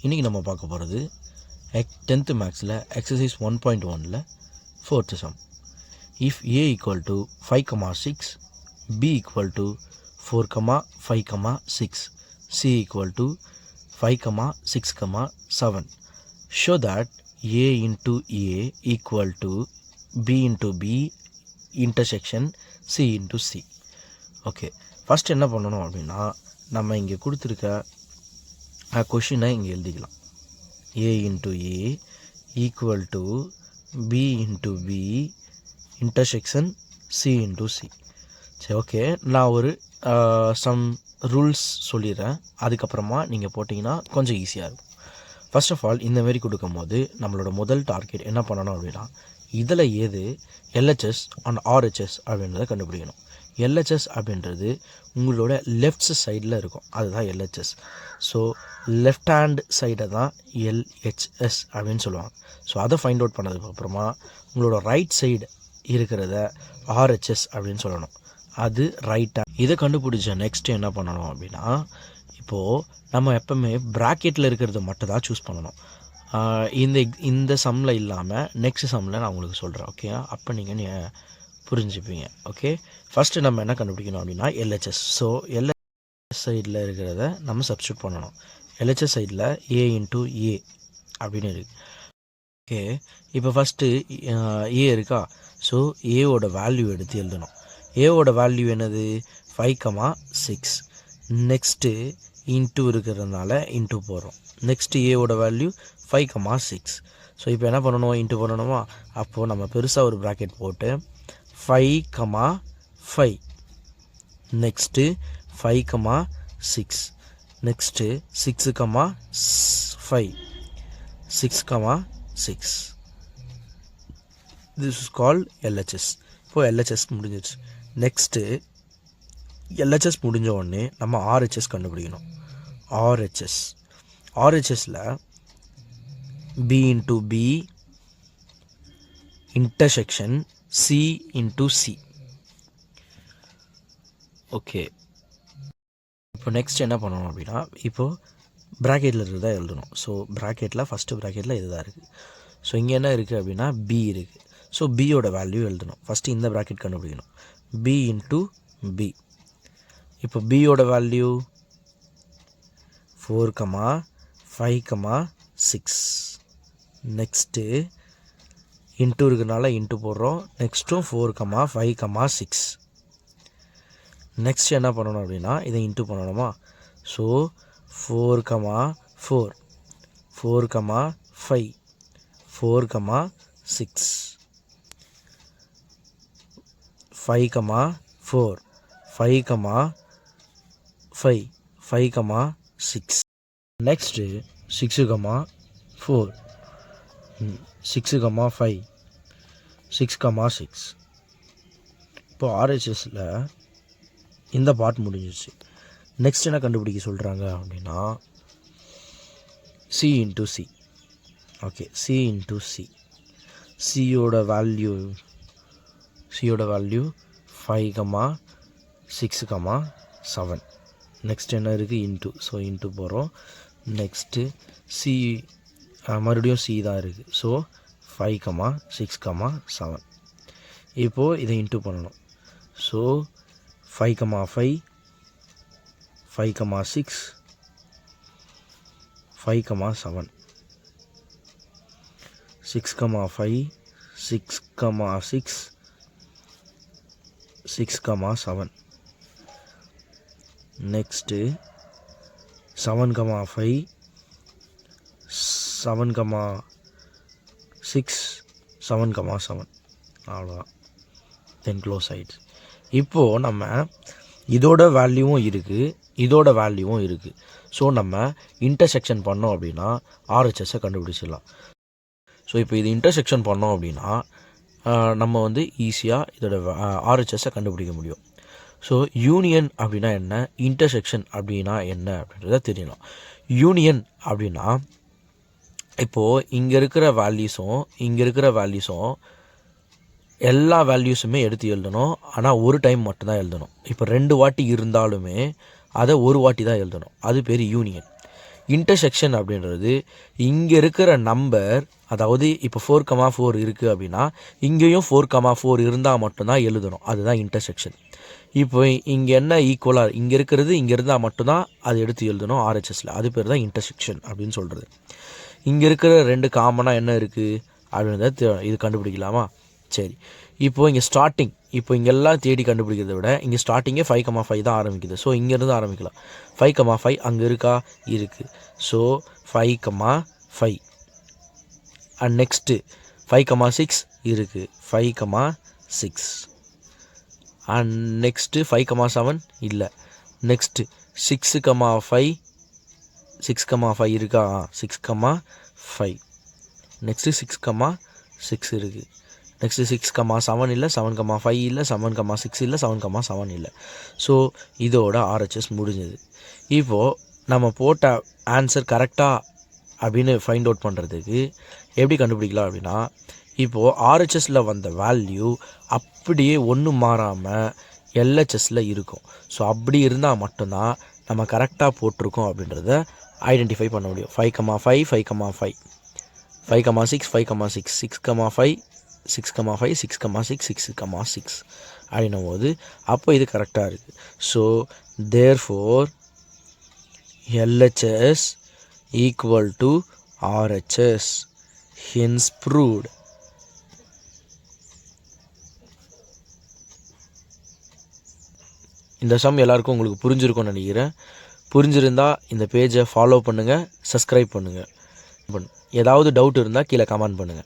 இன்றைக்கி நம்ம பார்க்க போகிறது 10th மேக்ஸில் எக்ஸசைஸ் 1.1ல் 4th sum. If a equal to 5,6, b equal to 4,5,6, c equal to 5,6,7, show that a into a equal to b into b intersection c into c. Okay, first என்ன பண்ணணும் அப்படின்னா, நம்ம இங்கே கொடுத்துருக்க கொஷினை இங்கே எழுதிக்கலாம். a into a equal to b into b intersection c into c. சரி, ஓகே, நான் ஒரு சம் ரூல்ஸ் சொல்லிடுறேன். அதுக்கப்புறமா நீங்கள் போட்டிங்கன்னா கொஞ்சம் ஈஸியாக இருக்கும். ஃபர்ஸ்ட் ஆஃப் ஆல், இந்த மாதிரி கொடுக்கும் போது நம்மளோட முதல் டார்கெட் என்ன பண்ணணும் அப்படின்னா, இதில் எது LHS அண்ட் RHS அப்படின்றத கண்டுபிடிக்கணும். LHS அப்படின்றது உங்களோட லெஃப்ட் சைடில் இருக்கும், அதுதான் LHS. ஸோ லெஃப்ட் ஹேண்ட் சைடை தான் LHS அப்படின்னு சொல்லுவாங்க. ஸோ அதை ஃபைண்ட் அவுட் பண்ணதுக்கப்புறமா உங்களோட ரைட் சைடு இருக்கிறத RHS அப்படின்னு சொல்லணும், அது ரைட் ஹேண்ட். இதை கண்டுபிடிச்ச நெக்ஸ்ட் என்ன பண்ணணும் அப்படின்னா, இப்போது நம்ம எப்போவுமே ப்ராக்கெட்டில் இருக்கிறது மட்டும் தான் சூஸ் பண்ணணும். இந்த சம்மில் இல்லாமல் நெக்ஸ்ட் சம்மில் நான் உங்களுக்கு சொல்கிறேன். ஓகே, அப்போ நீங்கள் புரிஞ்சுப்பீங்க. ஓகே, ஃபஸ்ட்டு நம்ம என்ன கண்டுபிடிக்கணும் அப்படின்னா LHS. ஸோ LHS சைடில் இருக்கிறத நம்ம சப்ஸ்டியூட் பண்ணணும். LHS சைடில் a இன்ட்டு a அப்படின்னு இருக்குது. ஓகே, இப்போ ஃபஸ்ட்டு a இருக்கா. ஸோ ஏவோட வேல்யூ எடுத்து எழுதணும். ஏவோட வேல்யூ என்னது 5,6. நெக்ஸ்ட்டு இன்ட்டு இருக்கிறதுனால இன்ட்டு போடுறோம். நெக்ஸ்ட்டு ஏவோட வேல்யூ 5,6. ஸோ இப்போ என்ன பண்ணணும், இன்ட்டு பண்ணணுமா. அப்போது நம்ம பெருசாக ஒரு ப்ராக்கெட் போட்டு 5,5, next 5,6, next 6,5, 6,6. This is called LHS. இப்போது LHS முடிஞ்சிச்சு. நெக்ஸ்ட்டு LHS முடிஞ்ச உடனே நம்ம RHS கண்டுபிடிக்கணும். RHSல b into b intersection c into c. Okay, இப்போ நெக்ஸ்ட் என்ன பண்ணணும் அப்படின்னா, இப்போது ப்ராக்கெட்டில் இருக்கிறதா எழுதணும். ஸோ ப்ராக்கெட்டில் ஃபஸ்ட்டு ப்ராக்கெட்டில் இதுதான் இருக்குது. ஸோ இங்கே என்ன இருக்குது அப்படின்னா b இருக்குது. ஸோ பியோட வேல்யூ எழுதணும். ஃபஸ்ட்டு இந்த ப்ராக்கெட் கண்டுபிடிக்கணும், b இன்ட்டு b. இப்போ பியோட வேல்யூ 4,5,6. நெக்ஸ்ட்டு இன்ட்டு இருக்கிறனால இன்ட்டு போடுறோம். நெக்ஸ்ட்டும் 4,5,6. நெக்ஸ்ட் என்ன பண்ணணும் அப்படின்னா, இதை இன்ட்டு பண்ணணுமா. ஸோ 4,4, 4,5, 4,6, 5,4, 5,5, 5,6. நெக்ஸ்ட்டு 6,4, 6,5, 6,6. இப்போ RHSல இந்த பார்ட் முடிஞ்சிச்சு. நெக்ஸ்ட் என்ன கண்டுபிடிக்க சொல்கிறாங்க அப்படின்னா, c into c. Okay, c into c. சியோட வேல்யூ 5,6,7. நெக்ஸ்ட் என்ன இருக்குது, இன்ட்டு. ஸோ இன்ட்டு போகிறோம். நெக்ஸ்ட்டு c மறுபடியும் c தான் இருக்குது. ஸோ 5,6,7. இப்போது இதை இன்ட்டு பண்ணணும். ஸோ 5,5, 5,6, 5,7, 6,5, 6,6, 6,7. நெக்ஸ்ட்டு 7,5, 7,6, 7,7. அவ்வளோதான். தென் க்ளோஸ் ஆயிடுச்சு. இப்போது நம்ம இதோட வேல்யூவும் இருக்குது, இதோட வேல்யூவும் இருக்குது. ஸோ நம்ம இன்டர்செக்ஷன் பண்ணோம் அப்படின்னா RHSஸை கண்டுபிடிச்சிடலாம். ஸோ இப்போ இது இன்டர்செக்ஷன் பண்ணோம் அப்படின்னா நம்ம வந்து ஈஸியாக இதோட RHSஸை கண்டுபிடிக்க முடியும். ஸோ யூனியன் அப்படின்னா என்ன, இன்டர்செக்ஷன் அப்படின்னா என்ன அப்படின்றத தெரியலாம். யூனியன் அப்படின்னா, இப்போது இங்கே இருக்கிற வேல்யூஸும் எல்லா வேல்யூஸுமே எடுத்து எழுதணும். ஆனால் ஒரு டைம் மட்டும்தான் எழுதணும். இப்போ 2 வாட்டி இருந்தாலுமே அதை ஒரு வாட்டி தான் எழுதணும். அது பேர் யூனியன். இன்டர்செக்ஷன் அப்படின்றது இங்கே இருக்கிற நம்பர், அதாவது இப்போ 4,4 இருக்குது அப்படின்னா இங்கேயும் 4,4 இருந்தால் மட்டும்தான் எழுதணும். அதுதான் இன்டர்செக்ஷன். இப்போ இங்கே என்ன ஈக்குவலாக இங்கே இருக்கிறது இங்கே இருந்தால் மட்டும்தான் அது எடுத்து எழுதணும் ஆர்ஹெச்எஸில். அது பேர் தான் இன்டர்செக்ஷன் அப்படின்னு சொல்கிறது. இங்கே இருக்கிற 2 காமனாக என்ன இருக்குது அப்படின்றத இது கண்டுபிடிக்கலாமா? சரி, இப்போது இங்கே ஸ்டார்டிங், இப்போ இங்கெல்லாம் தேடி கண்டுபிடிக்கிறத விட இங்கே ஸ்டார்டிங்கே 5,5 தான் ஆரம்பிக்குது. ஸோ இங்கேருந்து ஆரம்பிக்கலாம். 5,5 அங்கே இருக்கா? இருக்குது. ஸோ 5,5 அண்ட் நெக்ஸ்ட்டு 5,6 இருக்குது. 5,6 அண்ட் நெக்ஸ்ட்டு 5,7 இல்லை. நெக்ஸ்ட்டு 6,5 6,5 இருக்கா? 6,5 நெக்ஸ்ட்டு 6,6 இருக்குது. நெக்ஸ்ட்டு 6,7 இல்லை, 7,5 இல்லை, 7,6 இல்லை, 7,7 இல்லை. ஸோ இதோட ஆர்ஹெச்எஸ் முடிஞ்சது. இப்போது நம்ம போட்ட ஆன்சர் கரெக்டாக அப்படின்னு ஃபைண்ட் அவுட் பண்ணுறதுக்கு எப்படி கண்டுபிடிக்கலாம் அப்படின்னா, இப்போது ஆர்ஹெச்எஸில் வந்த வேல்யூ அப்படியே ஒன்றும் மாறாமல் எல்ஹெச்எஸில் இருக்கும். ஸோ அப்படி இருந்தால் மட்டும்தான் நம்ம கரெக்டாக போட்டிருக்கோம் அப்படின்றத ஐடென்டிஃபை பண்ண முடியும். 5,5 5,5 5,6 5,6 6,5 6,5 6,6 6,6 அப்படின்னும் போது அப்போ இது கரெக்டாக இருக்குது. So therefore LHS equal to RHS, hence proved. இந்த சம் எல்லாருக்கும் உங்களுக்கு புரிஞ்சிருக்கும்னு நினைக்கிறேன். புரிஞ்சிருந்தால் இந்த பேஜை ஃபாலோ பண்ணுங்கள், சப்ஸ்கிரைப் பண்ணுங்கள். ஏதாவது டவுட் இருந்தால் கீழே கமெண்ட் பண்ணுங்கள்.